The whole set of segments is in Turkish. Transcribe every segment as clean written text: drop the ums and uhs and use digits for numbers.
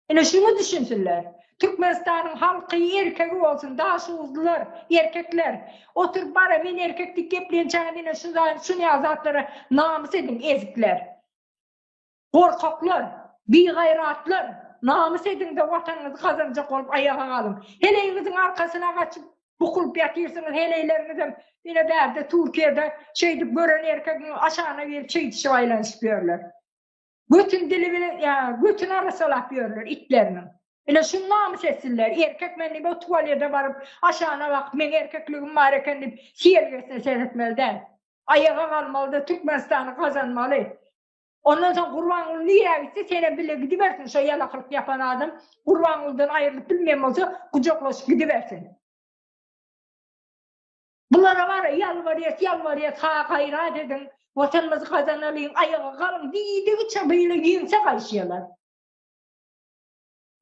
Ene şunu düşünsünler. Türkmenistan'ın halkı erkek olsun, daşuzlular, erkekler. Oturup bara men erkeklik gepleyen çağınına şunu yazatları namus edin ezikler. Korkaklar, bigayratlar, namus edin de vatanınızı kazanacak olup ayağa kalın. Heleyinizin arkasına kaçıp bukulup yatıyorsunuz, heleylerinize yine berde Türkiye'de şeydi gören erkeğin aşağına bir çiğ dişi aylanışıyorlar. Bütün dili bile, ya bütün arası yapıyorlar itlerinin. Öyle şunu namus etsinler. Erkek menni o tuvalete varıp aşağına bak, men erkekliğim var eken siyergesine seyretmeli değil. Ayağa kalmalı da Türkmenistan'ı kazanmalı. Ondan sonra Kurbanlı'nın niye gitse sene bile gidiversin şu yalaklık yapan adam. Kurbanlı'dan ayrılıp bilmem olsa kucaklaşıp gidiversin. Bunlara var ya yalvariyet, ha gayret edin. Vatanımızı kazanalım, ayağa kalın, diydi çabıyla giyinse kaçıyorlar.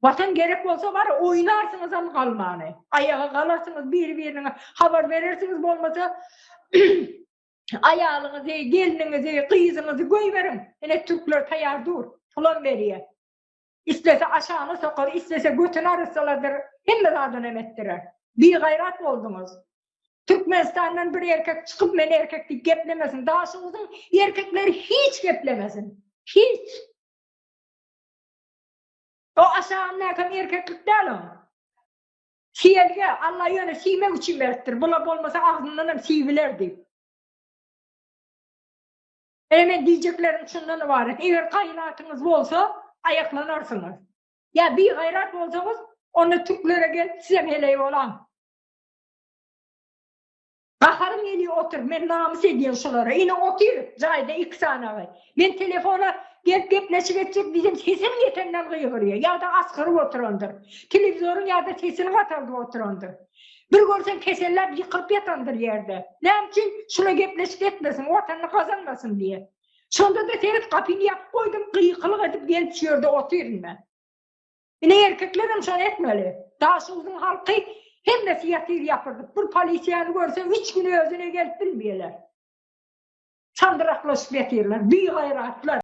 Vatan gerek olsa var ya oynarsınız ama kalmanı. Ayağa kalırsınız birbirine haber verirsiniz olmasa ayağınızı, gelininizi, kıyızınızı koyverin. Yine Türkler tayar dur, pulan veriyor. İstese aşağını sokar, istese götünü arısalardır, hem de daha dönemettirir. Bir gayret oldunuz. Türkmenistan'dan bir erkek çıkıp beni erkeklik geplemesin. Daha sonra erkekleri hiç geplemesin. Hiç. O aşağılardan erkeklik değil o. Siyelge Allah yönü siymek için verettir. Bula olmasa ağzından hem siyivilerdi. Hemen diyeceklerim şundan var. Eğer kaynatınız olsa ayaklanırsınız. Ya bir gayret olsanız onu Türklere gel size heley olan. Baharım geliyor otur, ben namus ediyorum şunlara. Yine otur, cayda 2 saniye. Ben telefona gepleşip edecek bizim sesim yetemden kıyıvırıyor. Ya da askarı oturandır. Televizyonun ya da sesini katardı oturandır. Bir görsen keserler yıkıp yatandır yerde. Ne için? Şuna gepleşip etmesin, vatanını kazanmasın diye. Sonunda da senin kapını yapıp koydum, kıyıkılık edip gelip şurada oturuyorum ben. Yine erkeklerim şunu etmeli. Daha uzun halkı hem de siyasir yapırdık. Bir polisiyanı görse 3 gün özüne gelip bilmiyorlar. Sandıraklaşıp yatıyorlar. Bir gayratlar.